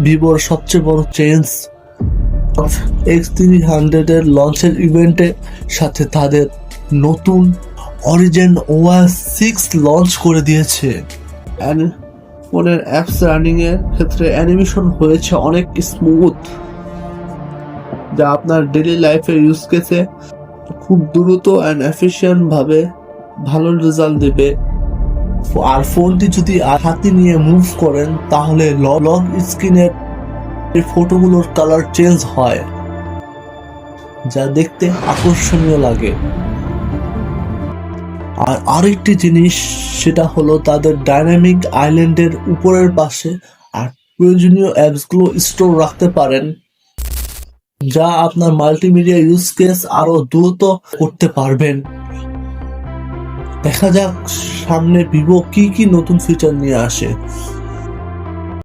ভিভোর সবচেয়ে বড় চেঞ্জ X300 এর লঞ্চের ইভেন্টের সাথে তাদের নতুন অরিজিন OS 6 লঞ্চ করে দিয়েছে। ফোনের অ্যাপস রানিং এর ক্ষেত্রে অ্যানিমেশন হয়েছে অনেক স্মুথ, যা আপনার ডেইলি লাইফের ইউজ কেসে খুব দ্রুত অ্যান্ড এফিশিয়েন্ট ভাবে ভালো রেজাল্ট দেবে। আর ফোনটি যদি হাতে নিয়ে মুভ করেন তাহলে লক স্ক্রিনের ফটোগুলোর কালার চেঞ্জ হয়, যা দেখতে আকর্ষণীয় লাগে। আর আরেকটি জিনিস, সেটা হলো তাদের ডাইনামিক আইল্যান্ডের উপরের পাশে আর প্রয়োজনীয় অ্যাপসগুলো স্টোর রাখতে পারেন, যা আপনার মাল্টিমিডিয়া ইউজ কেস আরো দ্রুত করতে পারবেন। দেখা যাক সামনে ভিভো কি কি নতুন ফিচার নিয়ে আসে।